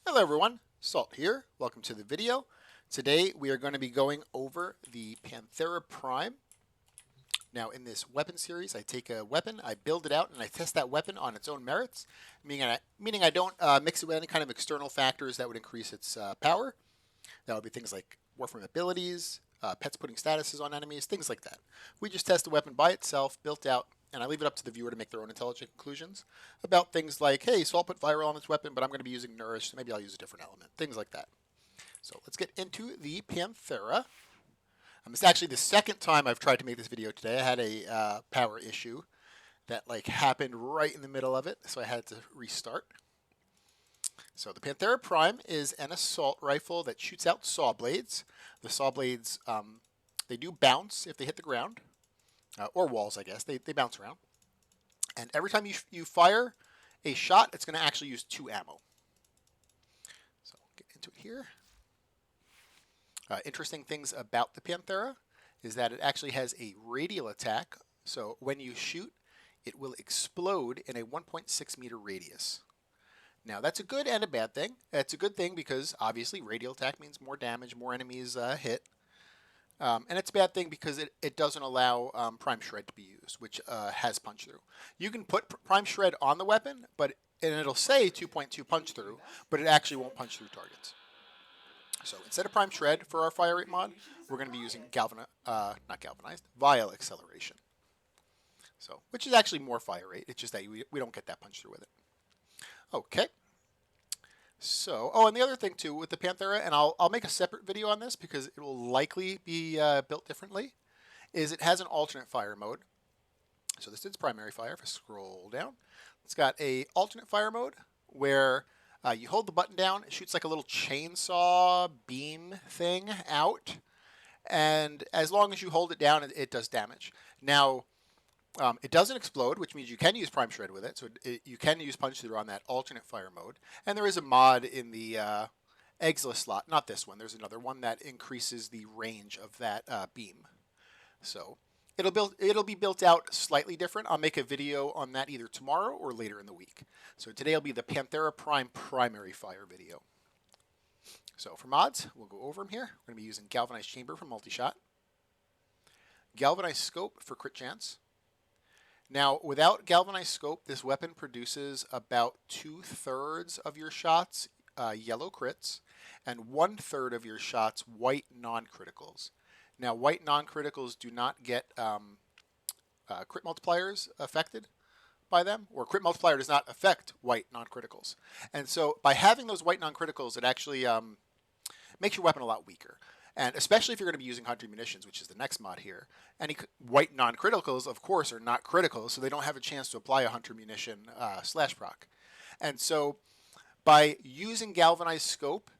Hello everyone, Salt here. Welcome to the video. Today we are going to be going over the Panthera Prime. Now in this weapon series, I take a weapon, I build it out, and I test that weapon on its own merits, meaning I don't mix it with any kind of external factors that would increase its power. That would be things like Warframe abilities, pets putting statuses on enemies, things like that. We just test the weapon by itself, built out, and I leave it up to the viewer to make their own intelligent conclusions about things like, hey, so I'll put viral on this weapon, but I'm going to be using Nourish, so maybe I'll use a different element, things like that. So let's get into the Panthera. It's actually the second time I've tried to make this video today. I had a power issue that happened right in the middle of it, so I had to restart. So the Panthera Prime is an assault rifle that shoots out saw blades. The saw blades, they do bounce if they hit the ground, or walls, I guess. They bounce around. And every time you fire a shot, it's going to actually use 2 ammo. So I'll get into it here. Interesting things about the Panthera is that it actually has a radial attack. So when you shoot, it will explode in a 1.6 meter radius. Now that's a good and a bad thing. It's a good thing because obviously radial attack means more damage, more enemies hit. And it's a bad thing because it doesn't allow Prime Shred to be used, which has punch through. You can put Prime Shred on the weapon, and it'll say 2.2 punch through, but it actually won't punch through targets. So instead of Prime Shred for our fire rate mod, we're going to be using Vial Acceleration. So, which is actually more fire rate. It's just that we don't get that punch through with it. Okay. So, and the other thing too with the Panthera, and I'll make a separate video on this because it will likely be built differently, is it has an alternate fire mode. So this is primary fire. If I scroll down, it's got a alternate fire mode where you hold the button down, it shoots like a little chainsaw beam thing out, and as long as you hold it down, it does damage. Now, it doesn't explode, which means you can use Prime Shred with it, so you can use Punch Through on that alternate fire mode. And there is a mod in the Exila slot, not this one, there's another one that increases the range of that beam. So it'll be built out slightly different. I'll make a video on that either tomorrow or later in the week. So today will be the Panthera Prime primary fire video. So for mods, we'll go over them here. We're going to be using Galvanized Chamber for multi-shot, Galvanized Scope for crit chance. Now, without Galvanized Scope, this weapon produces about 2/3 of your shots yellow crits, and 1/3 of your shots white non-criticals. Now, white non-criticals do not get crit multipliers affected by them, or crit multiplier does not affect white non-criticals. And so by having those white non-criticals, it actually makes your weapon a lot weaker. And especially if you're going to be using Hunter Munitions, which is the next mod here. Any white non-criticals, of course, are not critical, so they don't have a chance to apply a Hunter Munition slash proc. And so by using Galvanized Scope,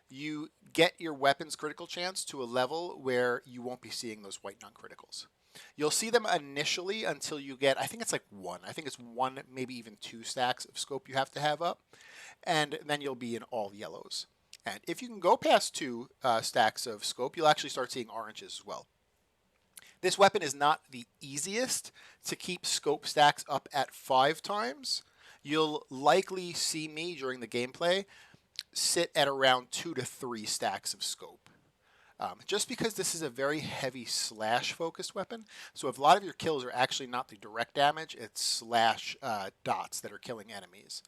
you get your weapon's critical chance to a level where you won't be seeing those white non-criticals. You'll see them initially until you get, I think it's like 1. I think it's 1, maybe even 2 stacks of scope you have to have up. And then you'll be in all yellows. And if you can go past 2 stacks of scope, you'll actually start seeing oranges as well. This weapon is not the easiest to keep scope stacks up at 5 times. You'll likely see me during the gameplay sit at around 2 to 3 stacks of scope. Just because this is a very heavy slash focused weapon, so if a lot of your kills are actually not the direct damage, it's slash dots that are killing enemies.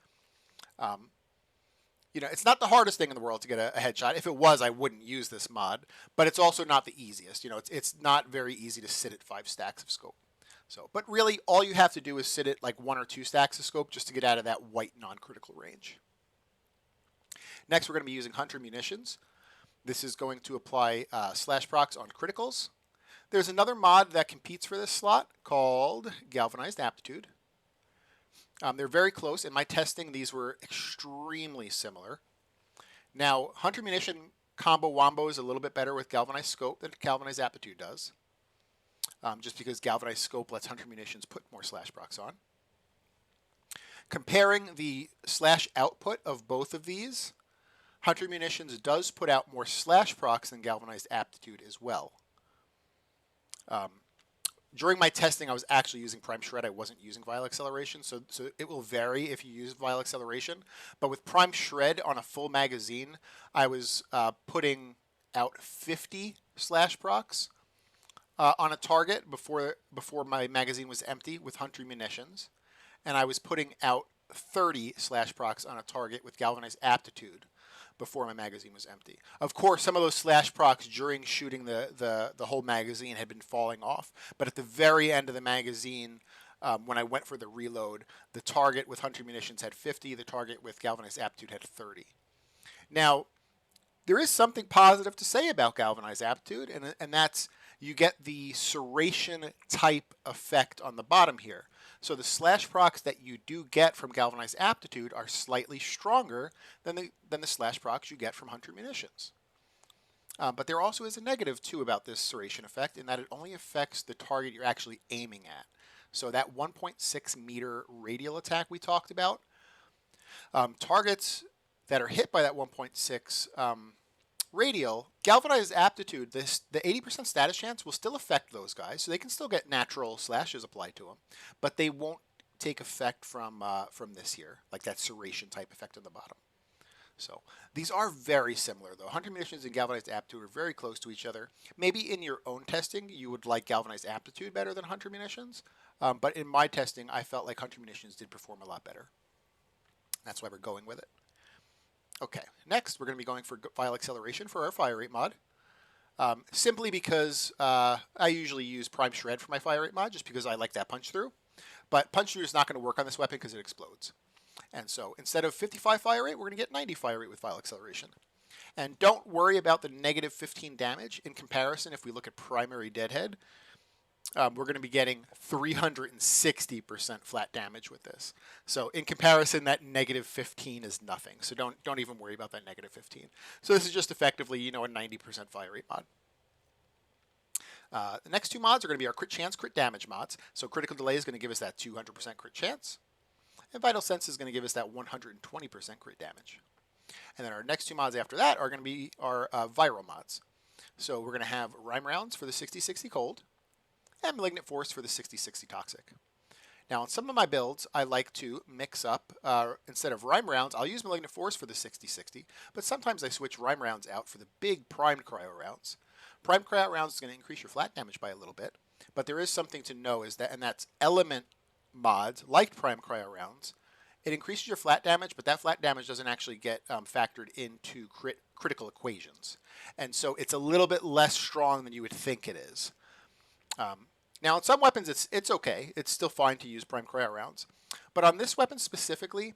It's not the hardest thing in the world to get a headshot. If it was, I wouldn't use this mod, but it's also not the easiest. It's not very easy to sit at 5 stacks of scope. So, but really, all you have to do is sit at like 1 or 2 stacks of scope just to get out of that white non-critical range. Next, we're going to be using Hunter Munitions. This is going to apply slash procs on criticals. There's another mod that competes for this slot called Galvanized Aptitude. They're very close. In my testing, these were extremely similar. Now, Hunter Munition combo wombo is a little bit better with Galvanized Scope than Galvanized Aptitude does. Just because Galvanized Scope lets Hunter Munitions put more slash procs on. Comparing the slash output of both of these, Hunter Munitions does put out more slash procs than Galvanized Aptitude as well. during my testing, I was actually using Prime Shred. I wasn't using Vial Acceleration, so it will vary if you use Vial Acceleration. But with Prime Shred on a full magazine, I was putting out 50 slash procs on a target before my magazine was empty with Hunter munitions, and I was putting out 30 slash procs on a target with Galvanized Aptitude before my magazine was empty. Of course, some of those slash procs during shooting the whole magazine had been falling off, but at the very end of the magazine, when I went for the reload, the target with Hunter munitions had 50, the target with Galvanized Aptitude had 30. Now, there is something positive to say about Galvanized Aptitude, and that's you get the serration type effect on the bottom here. So the slash procs that you do get from Galvanized Aptitude are slightly stronger than the slash procs you get from Hunter munitions. But there also is a negative too about this serration effect in that it only affects the target you're actually aiming at. So that 1.6 meter radial attack we talked about, targets that are hit by that 1.6 radial, Galvanized Aptitude, the 80% status chance will still affect those guys, so they can still get natural slashes applied to them, but they won't take effect from this here, like that serration type effect on the bottom. So these are very similar, though. Hunter munitions and Galvanized Aptitude are very close to each other. Maybe in your own testing, you would like Galvanized Aptitude better than Hunter munitions, but in my testing, I felt like Hunter munitions did perform a lot better. That's why we're going with it. Okay, next we're going to be going for Vial Acceleration for our fire rate mod. Simply because I usually use Prime Shred for my fire rate mod, just because I like that punch through. But punch through is not going to work on this weapon because it explodes. And so instead of 55 fire rate, we're going to get 90 fire rate with Vial Acceleration. And don't worry about the negative 15 damage. In comparison, if we look at primary Deadhead, we're going to be getting 360% flat damage with this. So in comparison, that negative 15 is nothing. So don't even worry about that negative 15. So this is just effectively, a 90% fire rate mod. The next two mods are going to be our crit chance, crit damage mods. So critical delay is going to give us that 200% crit chance. And vital sense is going to give us that 120% crit damage. And then our next two mods after that are going to be our viral mods. So we're going to have Rhyme Rounds for the 60-60 cold, and Malignant Force for the 60-60 toxic. Now, on some of my builds, I like to mix up, instead of Rhyme Rounds, I'll use Malignant Force for the 60-60, but sometimes I switch Rhyme Rounds out for the big Primed Cryo rounds. Primed Cryo rounds is going to increase your flat damage by a little bit, but there is something to know, and that's element mods, like Primed Cryo rounds. It increases your flat damage, but that flat damage doesn't actually get factored into critical equations. And so it's a little bit less strong than you would think it is. Now, on some weapons, it's okay. It's still fine to use Prime Cryo rounds. But on this weapon specifically,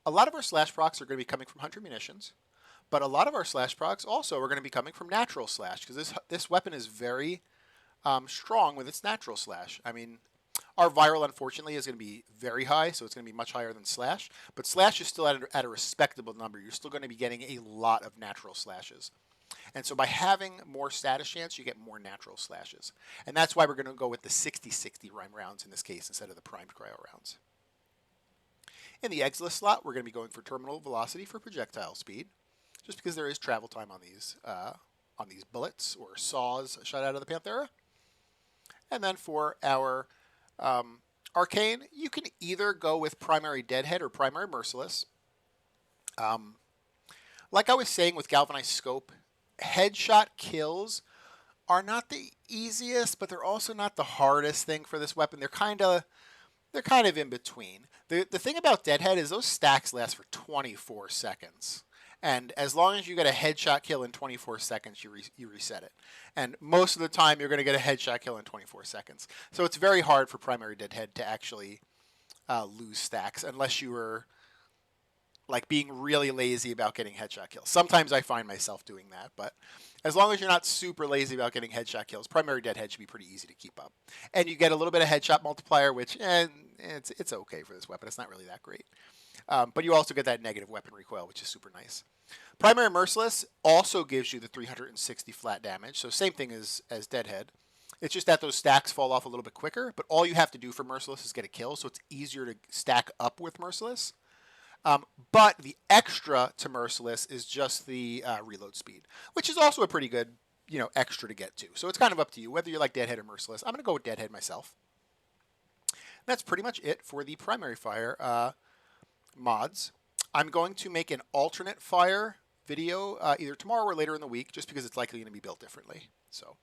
a lot of our slash procs are going to be coming from Hunter munitions. But a lot of our slash procs also are going to be coming from natural slash, because this weapon is very strong with its natural slash. I mean, our viral, unfortunately, is going to be very high, so it's going to be much higher than slash. But slash is still at a respectable number. You're still going to be getting a lot of natural slashes. And so by having more status chance, you get more natural slashes. And that's why we're going to go with the 60-60 Rhyme Rounds in this case instead of the Primed Cryo rounds. In the Exilus slot, we're going to be going for Terminal Velocity for projectile speed, just because there is travel time on these bullets or saws shot out of the Panthera. And then for our Arcane, you can either go with Primary Deadhead or Primary Merciless. Like I was saying with Galvanized Scope, headshot kills are not the easiest, but they're also not the hardest thing for this weapon. They're kind of in between. The thing about Deadhead is those stacks last for 24 seconds. And as long as you get a headshot kill in 24 seconds, you reset it. And most of the time, you're going to get a headshot kill in 24 seconds. So it's very hard for Primary Deadhead to actually lose stacks, unless you were like being really lazy about getting headshot kills. Sometimes I find myself doing that, but as long as you're not super lazy about getting headshot kills, Primary Deadhead should be pretty easy to keep up. And you get a little bit of headshot multiplier, which it's okay for this weapon. It's not really that great. But you also get that negative weapon recoil, which is super nice. Primary Merciless also gives you the 360 flat damage, so same thing as Deadhead. It's just that those stacks fall off a little bit quicker, but all you have to do for Merciless is get a kill, so it's easier to stack up with Merciless. But the extra to Merciless is just the reload speed, which is also a pretty good you know, extra to get to. So it's kind of up to you whether you like Deadhead or Merciless. I'm going to go with Deadhead myself. That's pretty much it for the primary fire mods. I'm going to make an alternate fire video either tomorrow or later in the week, just because it's likely going to be built differently. So,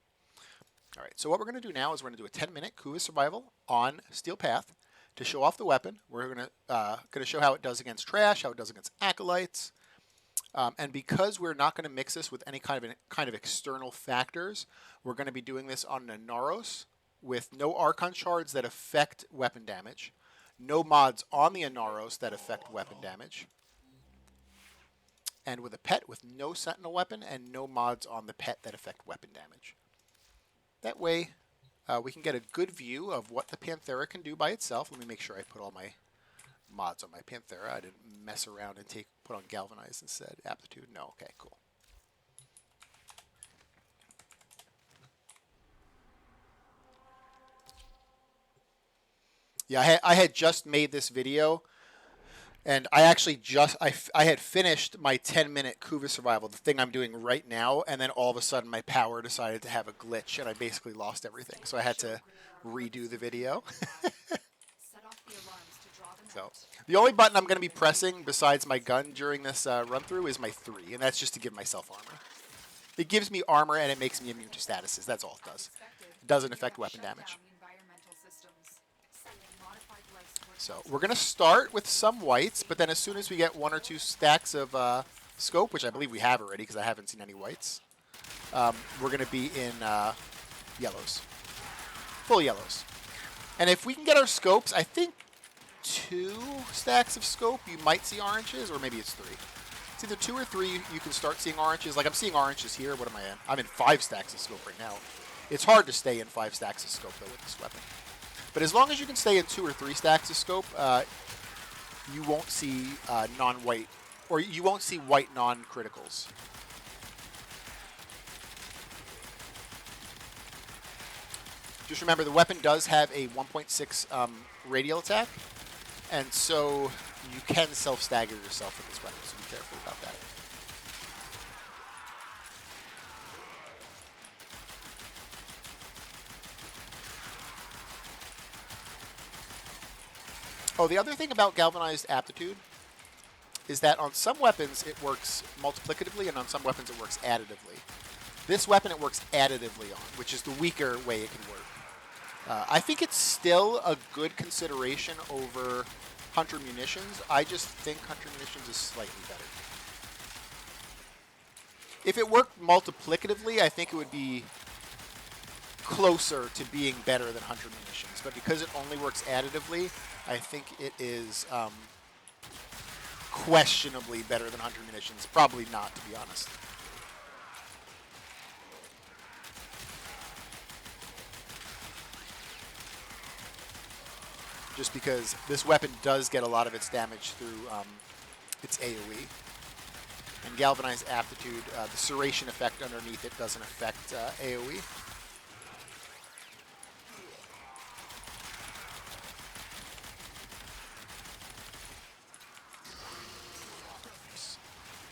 all right. So what we're going to do now is we're going to do a 10-minute Kuva survival on Steel Path to show off the weapon. We're going to show how it does against trash, how it does against acolytes, and because we're not going to mix this with any kind of external factors, we're going to be doing this on an Anaros with no Archon shards that affect weapon damage, no mods on the Anaros that affect weapon damage, and with a pet with no Sentinel weapon and no mods on the pet that affect weapon damage. That way, we can get a good view of what the Panthera can do by itself. Let me make sure I put all my mods on my Panthera. I didn't mess around and put on Galvanize instead. Aptitude? No. Okay, cool. Yeah, I had just made this video, and I actually I had finished my 10-minute Kuva survival, the thing I'm doing right now, and then all of a sudden my power decided to have a glitch, and I basically lost everything. So I had to redo the video. So the only button I'm going to be pressing besides my gun during this run-through is my 3, and that's just to give myself armor. It gives me armor, and it makes me immune to statuses. That's all it does. It doesn't affect weapon damage. So we're going to start with some whites, but then as soon as we get 1 or 2 stacks of scope, which I believe we have already because I haven't seen any whites, we're going to be in yellows. Full yellows. And if we can get our scopes, I think 2 stacks of scope, you might see oranges, or maybe it's 3. It's either 2 or 3 you can start seeing oranges. Like I'm seeing oranges here. What am I in? I'm in 5 stacks of scope right now. It's hard to stay in 5 stacks of scope, though, with this weapon. But as long as you can stay in 2 or 3 stacks of scope, you won't see non-white, or you won't see white non-criticals. Just remember, the weapon does have a 1.6 radial attack, and so you can self-stagger yourself with this weapon, so be careful about that. Oh, the other thing about Galvanized Aptitude is that on some weapons it works multiplicatively, and on some weapons it works additively. This weapon it works additively on, which is the weaker way it can work. I think it's still a good consideration over Hunter Munitions. I just think Hunter Munitions is slightly better. If it worked multiplicatively, I think it would be closer to being better than Hunter Munitions. But because it only works additively, I think it is questionably better than Hunter Munitions. Probably not, to be honest. Just because this weapon does get a lot of its damage through its AoE. And Galvanized Aptitude, the Serration effect underneath it doesn't affect AoE.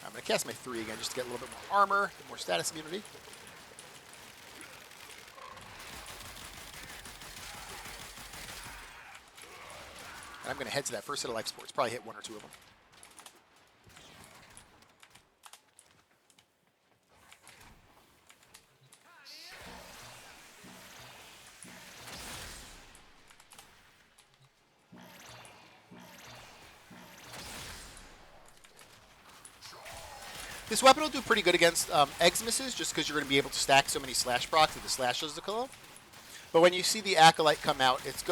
I'm going to cast my 3 again just to get a little bit more armor, get more status immunity. And I'm going to head to that first set of life supports, probably hit 1 or 2 of them. This weapon will do pretty good against Eximuses, just because you're going to be able to stack so many slash procs that the slash does the kill. But when you see the Acolyte come out, it's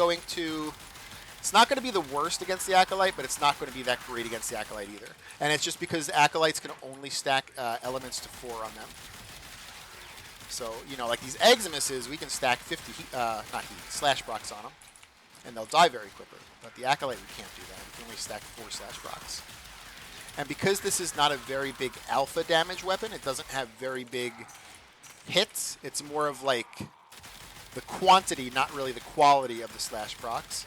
not going to be the worst against the Acolyte, but it's not going to be that great against the Acolyte either. And it's just because Acolytes can only stack elements to 4 on them. So, you know, like these Eximuses, we can stack 50 slash procs on them, and they'll die very quickly. But the Acolyte, we can't do that. We can only stack 4 slash procs. And because this is not a very big alpha damage weapon, it doesn't have very big hits. It's more of like the quantity, not really the quality of the slash procs.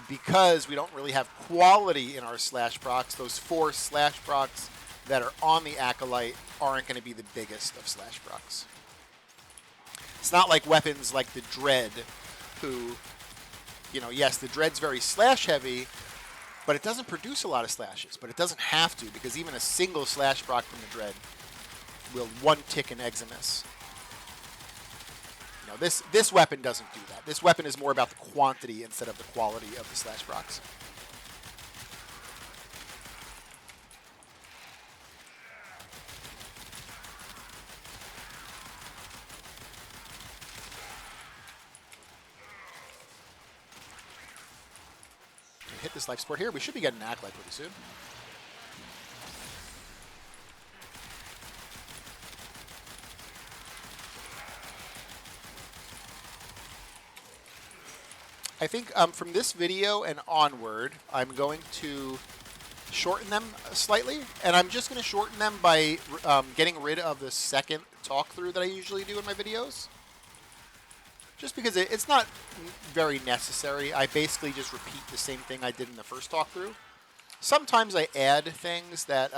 Because we don't really have quality in our slash procs, those 4 slash procs that are on the Acolyte aren't going to be the biggest of slash procs. It's not like weapons like the Dread, who, you know, yes, the Dread's very slash heavy, but it doesn't produce a lot of slashes. But it doesn't have to, because even a single slash proc from the Dread will one tick an Eximus. You know, this weapon doesn't do that. This weapon is more about the quantity instead of the quality of the slash procs. Hit this life support here. We should be getting an Acolyte pretty soon. I think from this video and onward, I'm going to shorten them slightly, and I'm just going to shorten them by getting rid of the second talk through that I usually do in my videos. Just because it's not very necessary. I basically just repeat the same thing I did in the first talk through. Sometimes I add things that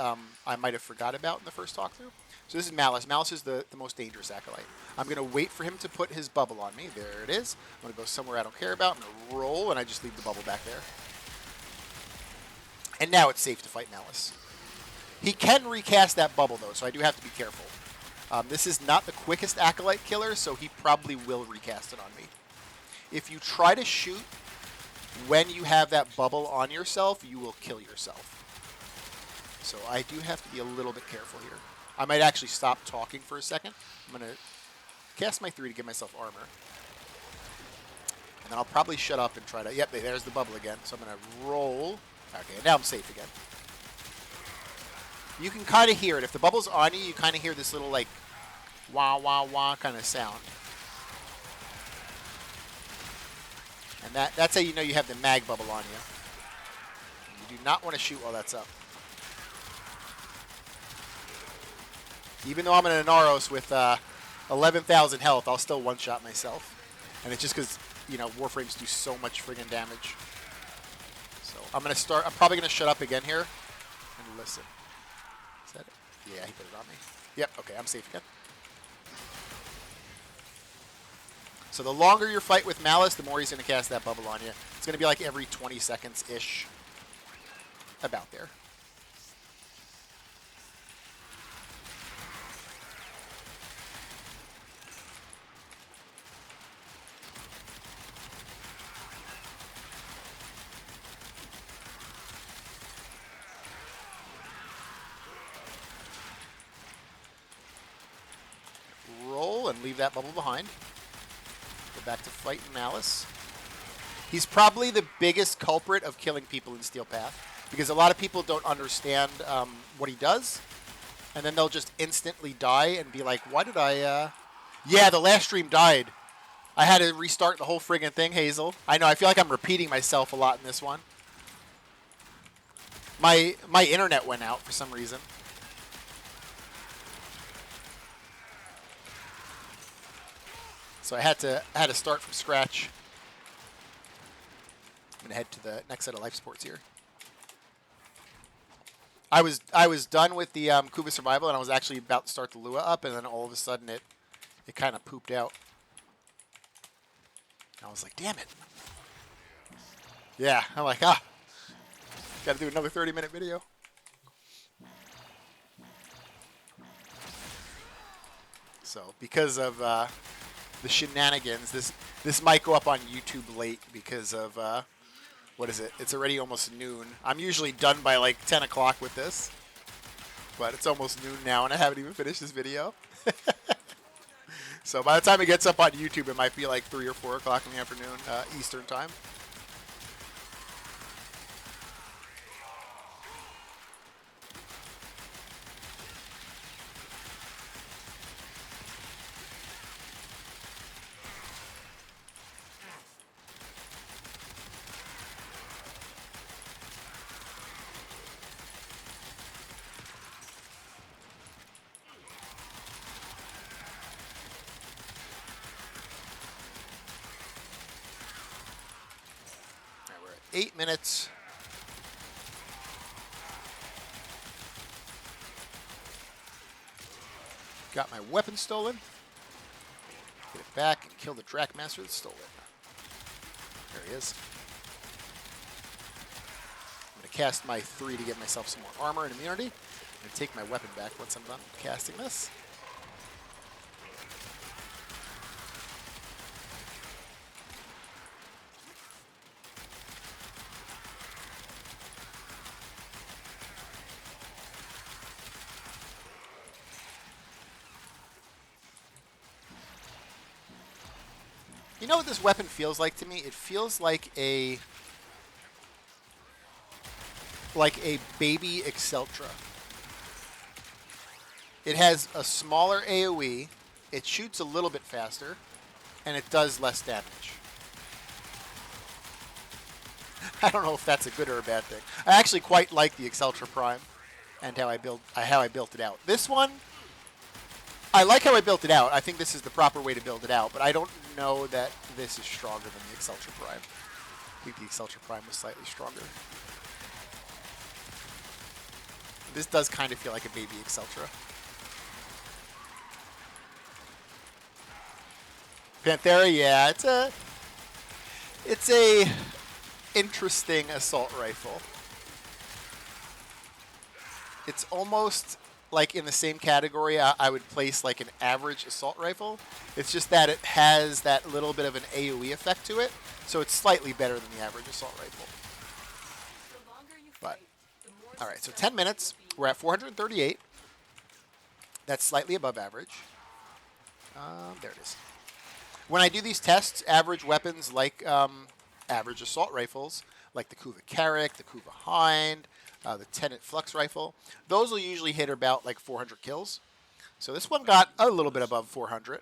I might have forgot about in the first talk through. So this is Malice. Malice is the most dangerous Acolyte. I'm going to wait for him to put his bubble on me. There it is. I'm going to go somewhere I don't care about. I'm going to roll, and I just leave the bubble back there. And now it's safe to fight Malice. He can recast that bubble, though, so I do have to be careful. This is not the quickest Acolyte killer, so he probably will recast it on me. If you try to shoot when you have that bubble on yourself, you will kill yourself. So I do have to be a little bit careful here. I might actually stop talking for a second. I'm going to cast my 3 to give myself armor. And then I'll probably shut up and try to... Yep, there's the bubble again. So I'm going to roll. Okay, now I'm safe again. You can kind of hear it. If the bubble's on you, you kind of hear this little, like, wah, wah, wah kind of sound. And that's how you know you have the mag bubble on you. You do not want to shoot while that's up. Even though I'm in an Anaros with 11,000 health, I'll still one-shot myself. And it's just because, you know, Warframes do so much friggin' damage. So I'm probably going to shut up again here and listen. Is that it? Yeah, he put it on me. Yep, okay, I'm safe again. So the longer your fight with Malice, the more he's going to cast that bubble on you. It's going to be like every 20 seconds-ish. About there. Roll and leave that bubble behind. Go back to fighting Malice. He's probably the biggest culprit of killing people in Steel Path, because a lot of people don't understand what he does, and then they'll just instantly die and be like, why did I... Yeah, the last stream died. I had to restart the whole friggin' thing, Hazel. I know, I feel like I'm repeating myself a lot in this one. My internet went out for some reason. So I had to start from scratch. I'm gonna head to the next set of life supports here. I was done with the Kuva survival, and I was actually about to start the Lua up, and then all of a sudden it kind of pooped out. And I was like, damn it. Yeah, I'm like, got to do another 30-minute video. So because of the shenanigans, this might go up on YouTube late because of what is it? It's already almost noon. I'm usually done by like 10 o'clock with this, but it's almost noon now, and I haven't even finished this video. So by the time it gets up on YouTube, it might be like 3 or 4 o'clock in the afternoon, Eastern time. All right, we're at 8 minutes. Got my weapon stolen. Get it back and kill the Drakmaster that stole it. There he is. I'm going to cast my 3 to get myself some more armor and immunity. I'm going to take my weapon back once I'm done casting this. You know what this weapon feels like to me? It feels like a baby Exceltra. It has a smaller AoE, it shoots a little bit faster, and it does less damage. I don't know if that's a good or a bad thing. I actually quite like the Exceltra Prime and how I built it out. This one, I like how I built it out. I think this is the proper way to build it out, but I don't know that this is stronger than the Exceltra Prime. I think the Exceltra Prime was slightly stronger. This does kind of feel like a baby Exceltra. Panthera, yeah, it's a interesting assault rifle. It's almost like in the same category I would place like an average assault rifle. It's just that it has that little bit of an AoE effect to it, so it's slightly better than the average assault rifle. But all right, so 10 minutes. We're at 438. That's slightly above average. There it is. When I do these tests, average weapons like average assault rifles, like the Kuva Carrack, the Kuva Hind, the Tenet Flux Rifle, those will usually hit about like 400 kills. So this one got a little bit above 400,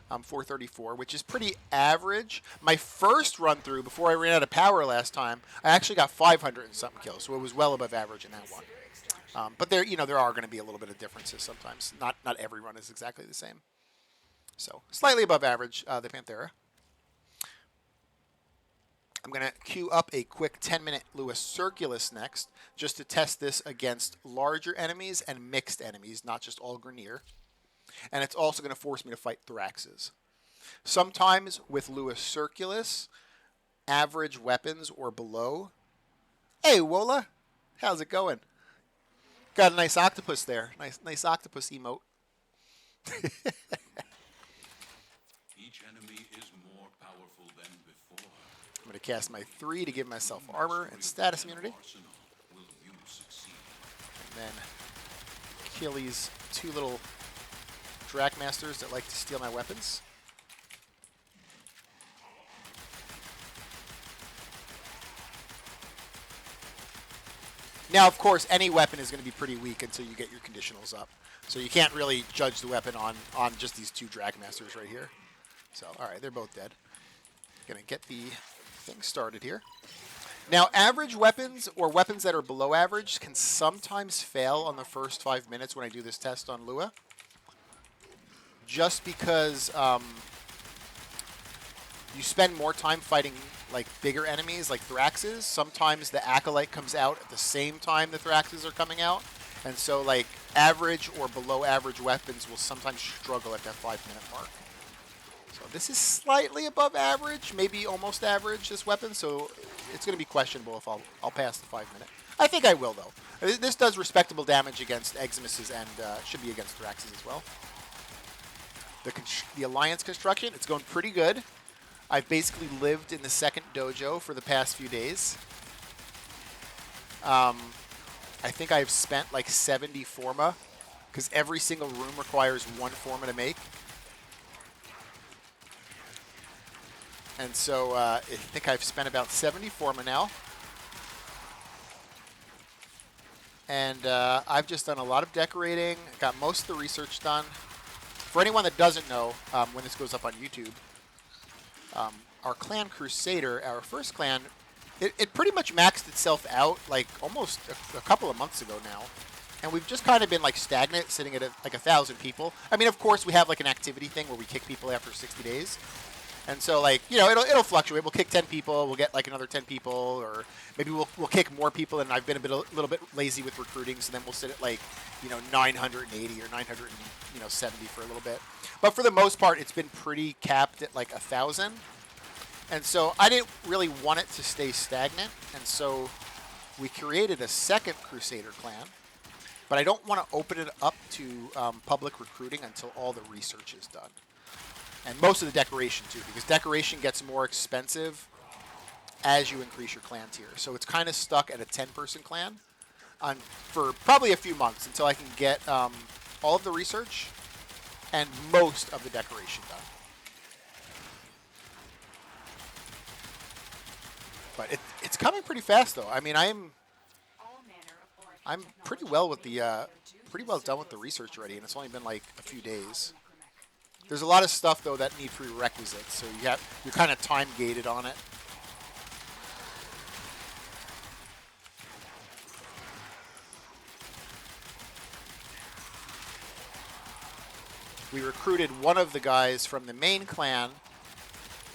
434, which is pretty average. My first run through, before I ran out of power last time, I actually got 500 and something kills, so it was well above average in that one. But there are going to be a little bit of differences sometimes. Not every run is exactly the same. So slightly above average, the Panthera. I'm going to queue up a quick 10-minute Lua Circulus next, just to test this against larger enemies and mixed enemies, not just all Grineer. And it's also going to force me to fight Thraxes. Sometimes with Lua Circulus, average weapons or below. Hey, Wola, how's it going? Got a nice octopus there. Nice octopus emote. Each enemy is more powerful than before. I'm going to cast my 3 to give myself armor and status immunity. And then kill these 2 little Drakmasters that like to steal my weapons. Now, of course, any weapon is going to be pretty weak until you get your conditionals up. So you can't really judge the weapon on just these 2 Drakmasters right here. So, all right, they're both dead. Going to get the thing started here. Now, average weapons or weapons that are below average can sometimes fail on the first 5 minutes when I do this test on Lua. Just because you spend more time fighting like bigger enemies like Thraxes. Sometimes the Acolyte comes out at the same time the Thraxes are coming out. And so like average or below average weapons will sometimes struggle at that 5-minute mark. So this is slightly above average, maybe almost average, this weapon. So it's going to be questionable if I'll pass the 5-minute. I think I will, though. This does respectable damage against Eximuses and should be against Thraxes as well. The Alliance construction, it's going pretty good. I've basically lived in the second dojo for the past few days. I think I've spent like 70 forma, because every single room requires 1 forma to make. And so I think I've spent about 70 forma now. And I've just done a lot of decorating, got most of the research done. For anyone that doesn't know, when this goes up on YouTube, our clan Crusader, our first clan, it pretty much maxed itself out like almost a couple of months ago now. And we've just kind of been like stagnant, sitting at like 1,000 people. I mean, of course, we have like an activity thing where we kick people after 60 days. And so, like, you know, it'll fluctuate. We'll kick 10 people, we'll get like another 10 people, or maybe we'll kick more people. And I've been a little bit lazy with recruiting, so then we'll sit at like, you know, 980 or 970 for a little bit. But for the most part, it's been pretty capped at like 1,000. And so I didn't really want it to stay stagnant, and so we created a second Crusader clan. But I don't want to open it up to public recruiting until all the research is done. And most of the decoration, too, because decoration gets more expensive as you increase your clan tier. So it's kind of stuck at a 10-person clan for probably a few months until I can get all of the research and most of the decoration done. But it's coming pretty fast, though. I mean, I'm pretty well with the pretty well done with the research already, and it's only been like a few days. There's a lot of stuff though that need prerequisites, so you're kind of time gated on it. We recruited one of the guys from the main clan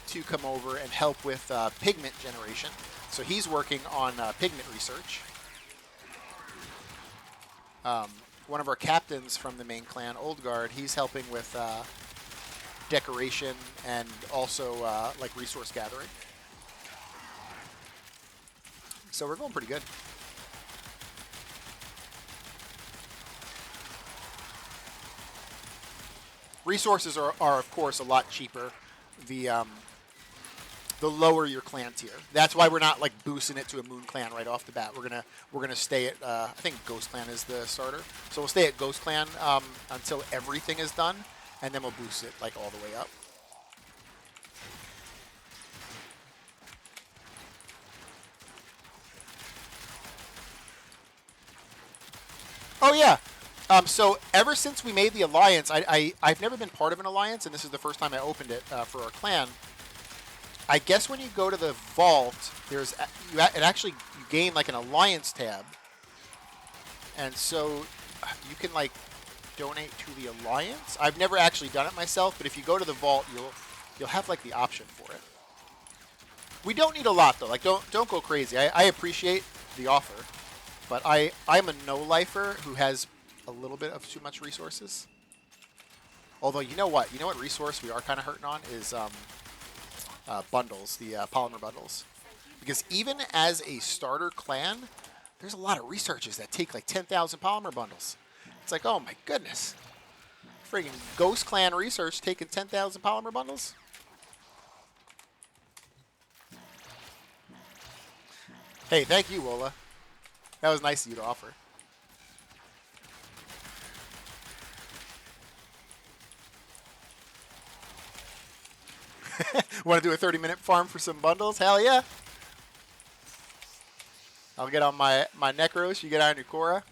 to come over and help with pigment generation. So he's working on pigment research. One of our captains from the main clan, Old Guard, he's helping with decoration and also like resource gathering. So we're going pretty good. Resources are of course a lot cheaper the lower your clan tier. That's why we're not like boosting it to a moon clan right off the bat. We're gonna stay at I think Ghost Clan is the starter, so we'll stay at Ghost Clan until everything is done, and then we'll boost it like all the way up. Oh yeah. So ever since we made the alliance, I've never been part of an alliance, and this is the first time I opened it for our clan. I guess when you go to the vault, you gain like an alliance tab, and so you can like donate to the alliance. I've never actually done it myself, but if you go to the vault, you'll have like the option for it. We don't need a lot though. Like don't go crazy. I appreciate the offer, but I'm a no-lifer who has a little bit of too much resources. Although you know what resource we are kind of hurting on is bundles, the polymer bundles. Because even as a starter clan, there's a lot of researches that take like 10,000 polymer bundles. It's like, oh my goodness. Friggin' Ghost Clan research taking 10,000 polymer bundles? Hey, thank you, Wola. That was nice of you to offer. Want to do a 30-minute farm for some bundles? Hell yeah. I'll get on my Necros. You get on your Korra.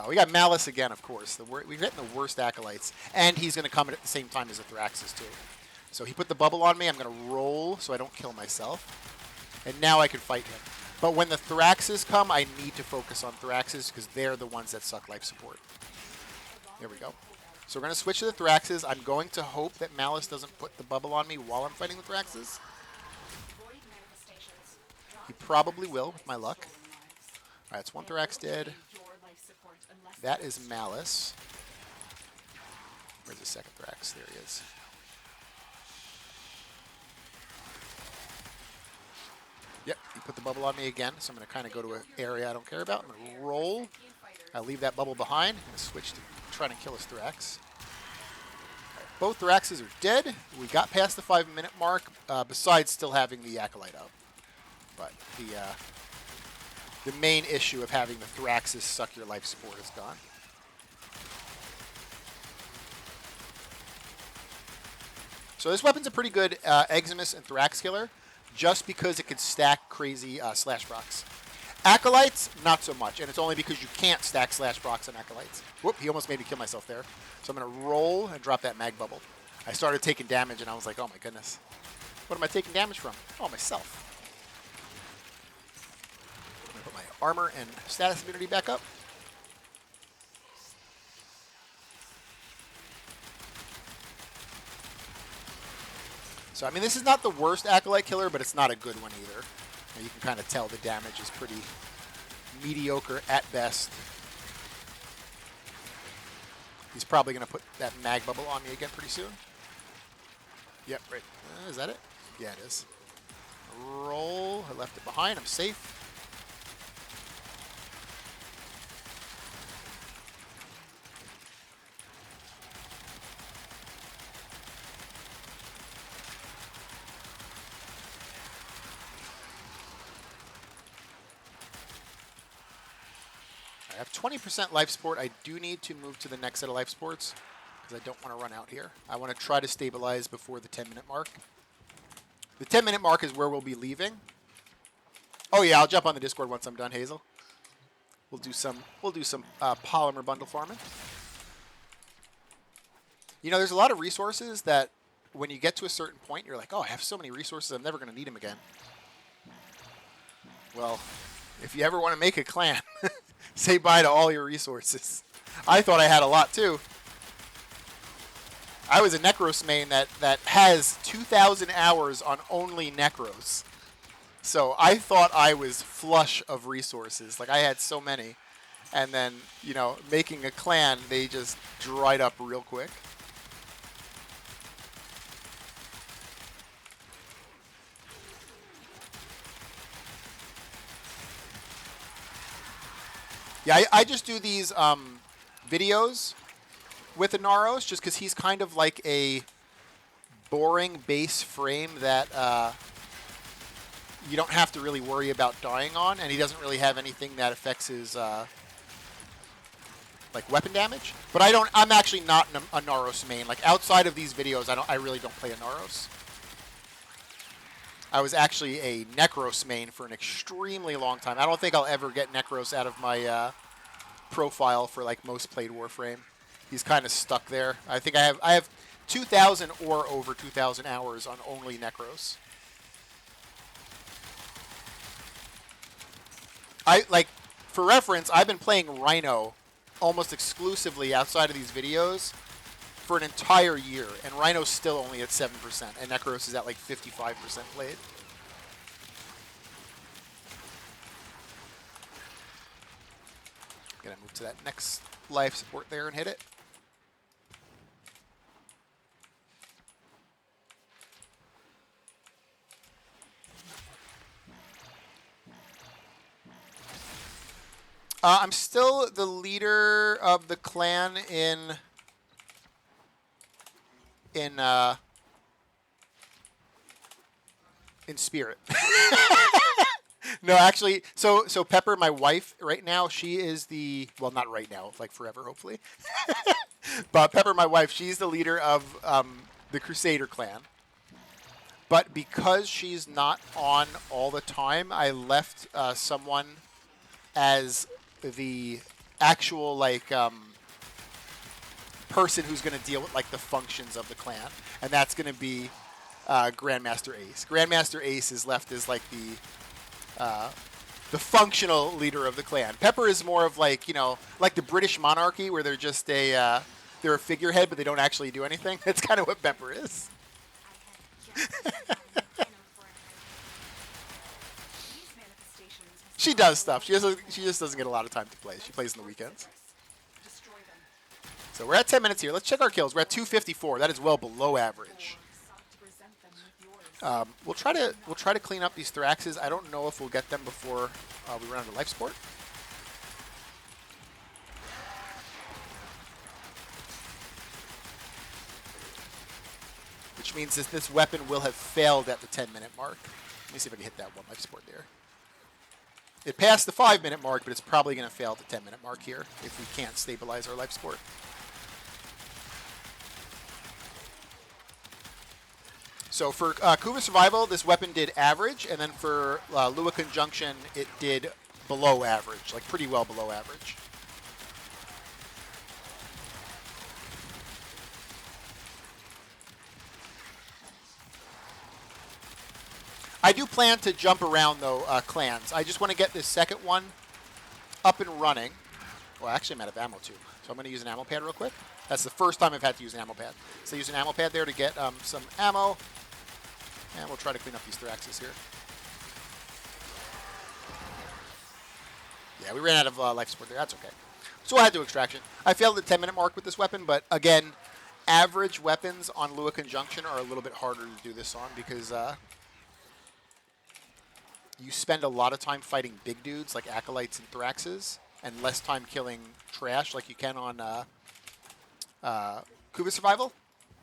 We got Malice again, of course. We're getting the worst acolytes. And he's going to come at the same time as the Thraxes, too. So he put the bubble on me. I'm going to roll so I don't kill myself. And now I can fight him. But when the Thraxes come, I need to focus on Thraxes because they're the ones that suck life support. There we go. So we're going to switch to the Thraxes. I'm going to hope that Malice doesn't put the bubble on me while I'm fighting the Thraxes. He probably will, with my luck. Alright, it's one Thrax dead. That is Malice. Where's the second Thrax? There he is. Yep, he put the bubble on me again, so I'm going to kind of go to an area I don't care about. I'm going to roll. I leave that bubble behind. I'm going to switch to trying to kill his Thrax. Right, both Thraxes are dead. We got past the 5-minute mark, besides still having the Acolyte up. But the main issue of having the Thraxes suck your life support is gone. So this weapon's a pretty good Eximus and Thrax killer, just because it can stack crazy slash procs. Acolytes, not so much, and it's only because you can't stack slash procs on Acolytes. Whoop, he almost made me kill myself there. So I'm going to roll and drop that mag bubble. I started taking damage, and I was like, oh my goodness. What am I taking damage from? Oh, myself. I'm going to put my armor and status immunity back up. So, I mean, this is not the worst Acolyte killer, but it's not a good one either. You can kind of tell the damage is pretty mediocre at best. He's probably going to put that mag bubble on me again pretty soon. Yep, right. Is that it? Yeah, it is. Roll. I left it behind. I'm safe. I have 20% life support. I do need to move to the next set of life supports because I don't want to run out here. I want to try to stabilize before the 10-minute mark. The 10-minute mark is where we'll be leaving. Oh yeah, I'll jump on the Discord once I'm done, Hazel. We'll do some polymer bundle farming. You know, there's a lot of resources that when you get to a certain point, you're like, oh, I have so many resources, I'm never going to need them again. Well, if you ever want to make a clan, say bye to all your resources. I thought I had a lot too. I was a Necros main that has 2,000 hours on only Necros. So I thought I was flush of resources. Like I had so many. And then, you know, making a clan, they just dried up real quick. Yeah, I just do these videos with Inaros just because he's kind of like a boring base frame that you don't have to really worry about dying on, and he doesn't really have anything that affects his like weapon damage. But I'm actually not a Naros main. Like outside of these videos, I really don't play a Naros. I was actually a Necros main for an extremely long time. I don't think I'll ever get Necros out of my profile for like most played Warframe. He's kind of stuck there. I think I have 2,000 or over 2,000 hours on only Necros. For reference, I've been playing Rhino almost exclusively outside of these videos for an entire year, and Rhino's still only at 7%, and Necros is at like 55% played. Gonna move to that next life support there and hit it. I'm still the leader of the clan in spirit. No, actually, so Pepper, my wife, right now, she is the, well, not right now, like forever, hopefully. But Pepper, my wife, she's the leader of the Crusader clan. But because she's not on all the time, I left someone as the actual, like, person who's going to deal with, like, the functions of the clan. And that's going to be Grandmaster Ace. Grandmaster Ace is left as, like, the functional leader of the clan. Pepper is more of like, you know, like the British monarchy where they're just they're a figurehead but they don't actually do anything. That's kind of what Pepper is. She does stuff. She just doesn't get a lot of time to play. She plays on the weekends. So we're at 10 minutes here. Let's check our kills. We're at 254. That is well below average. We'll try to clean up these Thraxes. I don't know if we'll get them before we run out of life support. Which means that this weapon will have failed at the 10-minute mark. Let me see if I can hit that one life support there. It passed the 5-minute mark, but it's probably going to fail at the 10-minute mark here if we can't stabilize our life support. So for Kuva Survival, this weapon did average, and then for Lua Conjunction, it did below average, like pretty well below average. I do plan to jump around, though, clans. I just want to get this second one up and running. Well, actually, I'm out of ammo, too. So I'm going to use an ammo pad real quick. That's the first time I've had to use an ammo pad. So I use an ammo pad there to get some ammo. And we'll try to clean up these Thraxes here. Yeah, we ran out of life support there. That's okay. So I had to extraction. I failed the 10-minute mark with this weapon, but again, average weapons on Lua Conjunction are a little bit harder to do this on because you spend a lot of time fighting big dudes like Acolytes and Thraxes, and less time killing trash like you can on Kuva Survival.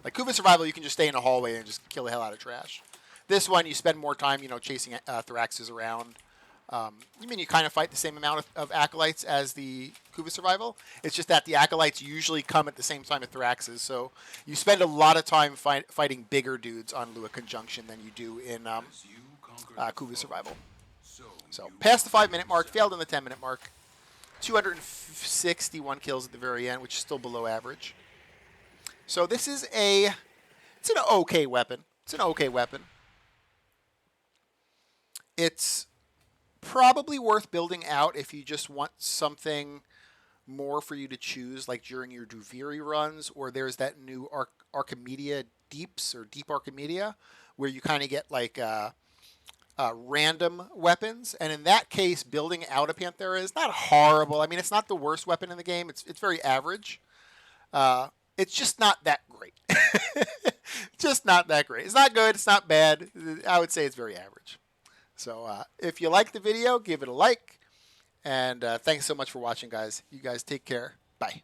Like Kuva Survival, you can just stay in a hallway and just kill the hell out of trash. This one, you spend more time, chasing Thraxes around. You mean you kind of fight the same amount of Acolytes as the Kuva Survival? It's just that the Acolytes usually come at the same time as Thraxes, so you spend a lot of time fighting bigger dudes on Lua Conjunction than you do in Kuva Survival. So, past the 5-minute mark, failed on the 10-minute mark. 261 kills at the very end, which is still below average. So this is it's an okay weapon. It's an okay weapon. It's probably worth building out if you just want something more for you to choose, like during your Duviri runs, or there's that new Archimedia Deeps, or Deep Archimedia, where you kind of get like random weapons. And in that case, building out a Panthera is not horrible. I mean, it's not the worst weapon in the game. It's very average. It's just not that great. Just not that great. It's not good. It's not bad. I would say it's very average. So if you like the video, give it a like. And thanks so much for watching, guys. You guys take care. Bye.